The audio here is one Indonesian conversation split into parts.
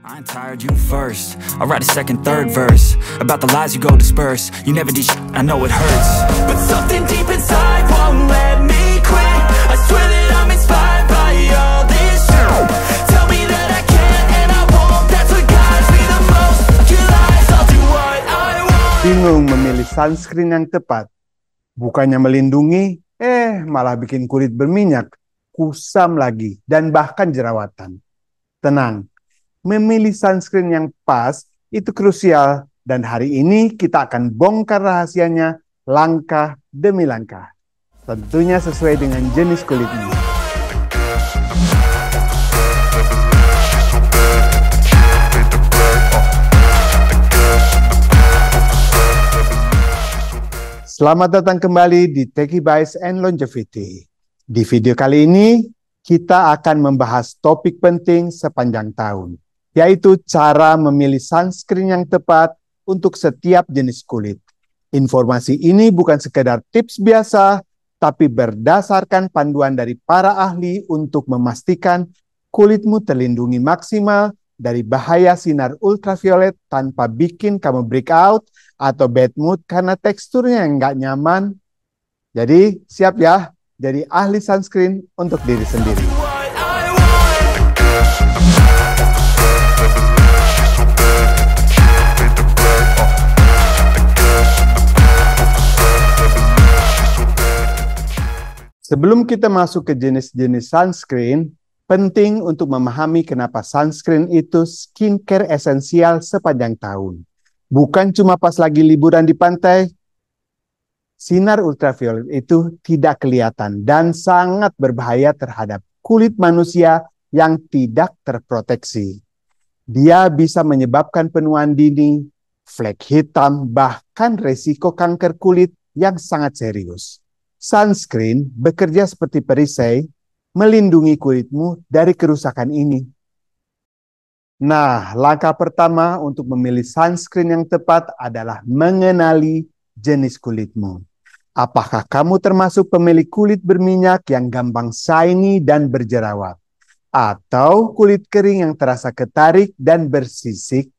I ain't tired, you first. I'll write a second, third verse about the lies you go disperse. You never did shit, I know it hurts, but something deep inside won't let me quit. I swear that I'm inspired by all this shit. Tell me that I can't and I won't. That's what guides me the most. Your lies, I'll do what I want. Bingung memilih sunscreen yang tepat. Bukannya melindungi, malah bikin kulit berminyak, kusam lagi, dan bahkan jerawatan. Tenang. Memilih sunscreen yang pas itu krusial dan hari ini kita akan bongkar rahasianya langkah demi langkah. Tentunya sesuai dengan jenis kulitmu. Selamat datang kembali di Techie Bites and Longevity. Di video kali ini kita akan membahas topik penting sepanjang tahun, yaitu cara memilih sunscreen yang tepat untuk setiap jenis kulit. Informasi ini bukan sekedar tips biasa, tapi berdasarkan panduan dari para ahli untuk memastikan kulitmu terlindungi maksimal dari bahaya sinar ultraviolet tanpa bikin kamu breakout atau bad mood karena teksturnya yang nggak nyaman. Jadi siap ya, jadi ahli sunscreen untuk diri sendiri. Sebelum kita masuk ke jenis-jenis sunscreen, penting untuk memahami kenapa sunscreen itu skincare esensial sepanjang tahun. Bukan cuma pas lagi liburan di pantai, sinar ultraviolet itu tidak kelihatan dan sangat berbahaya terhadap kulit manusia yang tidak terproteksi. Dia bisa menyebabkan penuaan dini, flek hitam, bahkan resiko kanker kulit yang sangat serius. Sunscreen bekerja seperti perisai, melindungi kulitmu dari kerusakan ini. Nah, langkah pertama untuk memilih sunscreen yang tepat adalah mengenali jenis kulitmu. Apakah kamu termasuk pemilik kulit berminyak yang gampang shiny dan berjerawat? Atau kulit kering yang terasa ketarik dan bersisik?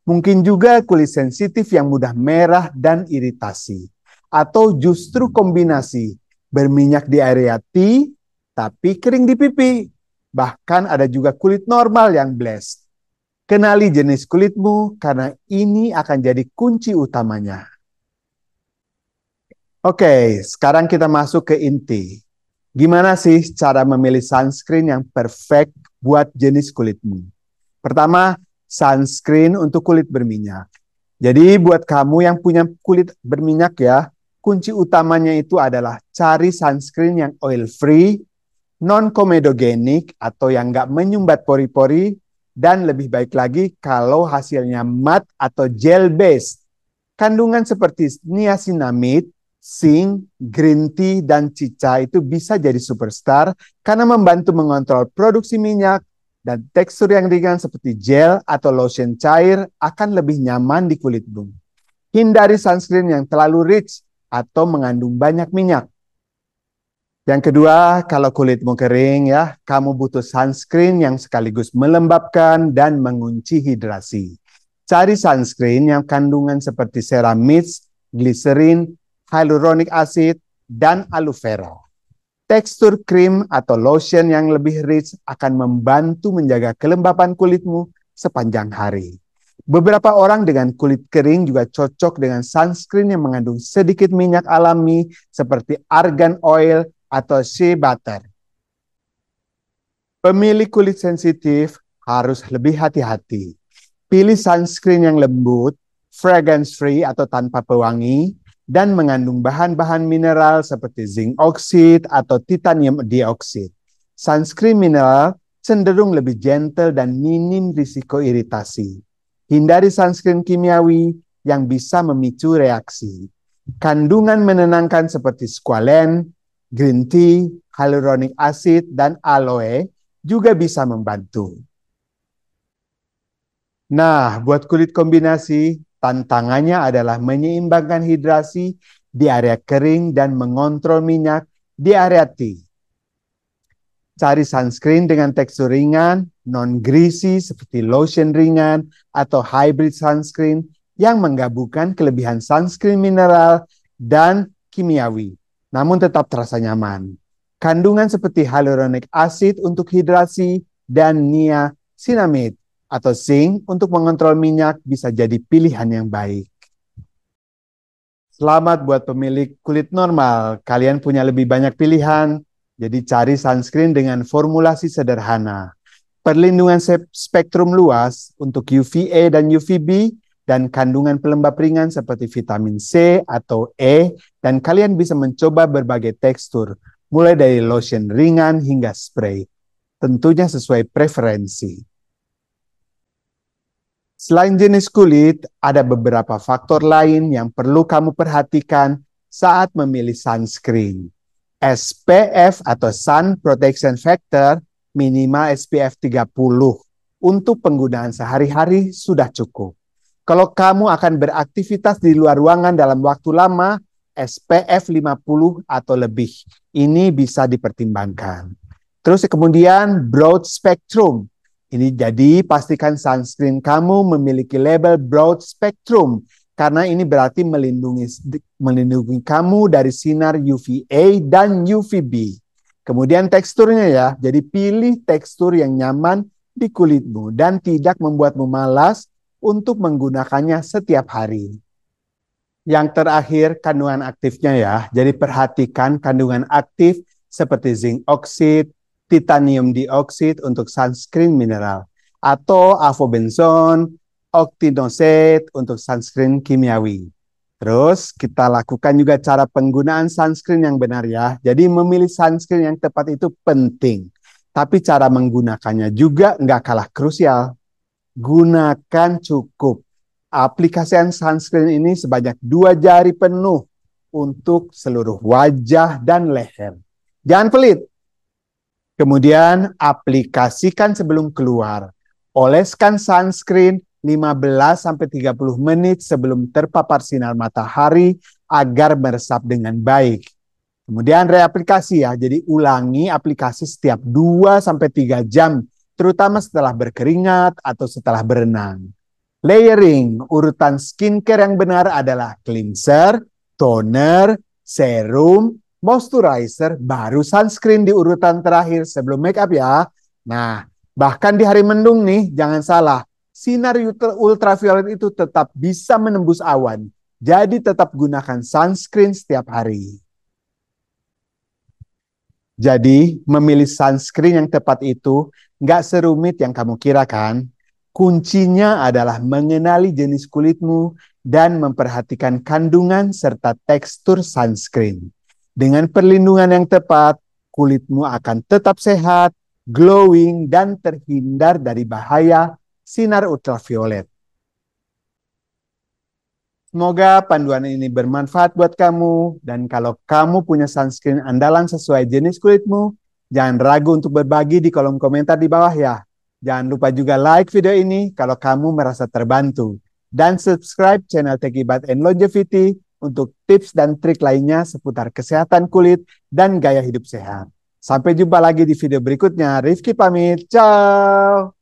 Mungkin juga kulit sensitif yang mudah merah dan iritasi. Atau justru kombinasi berminyak di area T tapi kering di pipi. Bahkan ada juga kulit normal yang blessed. Kenali jenis kulitmu karena ini akan jadi kunci utamanya. Oke, sekarang kita masuk ke inti. Gimana sih cara memilih sunscreen yang perfect buat jenis kulitmu? Pertama, sunscreen untuk kulit berminyak. Jadi buat kamu yang punya kulit berminyak ya, kunci utamanya itu adalah cari sunscreen yang oil free, non-komedogenik atau yang nggak menyumbat pori-pori, dan lebih baik lagi kalau hasilnya matte atau gel based. Kandungan seperti niacinamide, zinc, green tea, dan cica itu bisa jadi superstar karena membantu mengontrol produksi minyak dan tekstur yang ringan seperti gel atau lotion cair akan lebih nyaman di kulitmu. Hindari sunscreen yang terlalu rich atau mengandung banyak minyak. Yang kedua, kalau kulitmu kering ya, kamu butuh sunscreen yang sekaligus melembabkan dan mengunci hidrasi. Cari sunscreen yang kandungan seperti ceramides, glycerin, hyaluronic acid, dan aloe vera. Tekstur krim atau lotion yang lebih rich akan membantu menjaga kelembapan kulitmu sepanjang hari. Beberapa orang dengan kulit kering juga cocok dengan sunscreen yang mengandung sedikit minyak alami seperti argan oil atau shea butter. Pemilik kulit sensitif harus lebih hati-hati. Pilih sunscreen yang lembut, fragrance free atau tanpa pewangi, dan mengandung bahan-bahan mineral seperti zinc oxide atau titanium dioxide. Sunscreen mineral cenderung lebih gentle dan minim risiko iritasi. Hindari sunscreen kimiawi yang bisa memicu reaksi. Kandungan menenangkan seperti squalene, green tea, hyaluronic acid, dan aloe juga bisa membantu. Nah, buat kulit kombinasi, tantangannya adalah menyeimbangkan hidrasi di area kering dan mengontrol minyak di area T. Cari sunscreen dengan tekstur ringan, non-greasy seperti lotion ringan, atau hybrid sunscreen yang menggabungkan kelebihan sunscreen mineral dan kimiawi, namun tetap terasa nyaman. Kandungan seperti hyaluronic acid untuk hidrasi dan niacinamide atau zinc untuk mengontrol minyak bisa jadi pilihan yang baik. Selamat buat pemilik kulit normal, kalian punya lebih banyak pilihan, jadi cari sunscreen dengan formulasi sederhana. Perlindungan spektrum luas untuk UVA dan UVB, dan kandungan pelembab ringan seperti vitamin C atau E, dan kalian bisa mencoba berbagai tekstur, mulai dari lotion ringan hingga spray. Tentunya sesuai preferensi. Selain jenis kulit, ada beberapa faktor lain yang perlu kamu perhatikan saat memilih sunscreen. SPF atau Sun Protection Factor minimal SPF 30 untuk penggunaan sehari-hari sudah cukup. Kalau kamu akan beraktivitas di luar ruangan dalam waktu lama, SPF 50 atau lebih. Ini bisa dipertimbangkan. Terus kemudian broad spectrum. Ini jadi pastikan sunscreen kamu memiliki label broad spectrum karena ini berarti melindungi kamu dari sinar UVA dan UVB. Kemudian teksturnya ya, jadi pilih tekstur yang nyaman di kulitmu dan tidak membuatmu malas untuk menggunakannya setiap hari. Yang terakhir kandungan aktifnya ya, jadi perhatikan kandungan aktif seperti zinc oxide, titanium dioxide untuk sunscreen mineral, atau avobenzone, octinoxate untuk sunscreen kimiawi. Terus kita lakukan juga cara penggunaan sunscreen yang benar ya. Jadi memilih sunscreen yang tepat itu penting. Tapi cara menggunakannya juga nggak kalah krusial. Gunakan cukup. Aplikasian sunscreen ini sebanyak 2 jari penuh untuk seluruh wajah dan leher. Jangan pelit. Kemudian aplikasikan sebelum keluar. Oleskan sunscreen 15-30 menit sebelum terpapar sinar matahari agar meresap dengan baik. Kemudian reaplikasi ya, jadi ulangi aplikasi setiap 2-3 jam, terutama setelah berkeringat atau setelah berenang. Layering, urutan skincare yang benar adalah cleanser, toner, serum, moisturizer, baru sunscreen di urutan terakhir sebelum make up ya. Nah, bahkan di hari mendung nih, jangan salah, sinar ultraviolet itu tetap bisa menembus awan. Jadi tetap gunakan sunscreen setiap hari. Jadi memilih sunscreen yang tepat itu nggak serumit yang kamu kira kan. Kuncinya adalah mengenali jenis kulitmu dan memperhatikan kandungan serta tekstur sunscreen. Dengan perlindungan yang tepat, kulitmu akan tetap sehat, glowing, dan terhindar dari bahaya sinar ultraviolet. Semoga panduan ini bermanfaat buat kamu, dan kalau kamu punya sunscreen andalan sesuai jenis kulitmu, jangan ragu untuk berbagi di kolom komentar di bawah ya. Jangan lupa juga like video ini kalau kamu merasa terbantu. Dan subscribe channel Tekibat and Longevity untuk tips dan trik lainnya seputar kesehatan kulit dan gaya hidup sehat. Sampai jumpa lagi di video berikutnya. Rifki pamit. Ciao.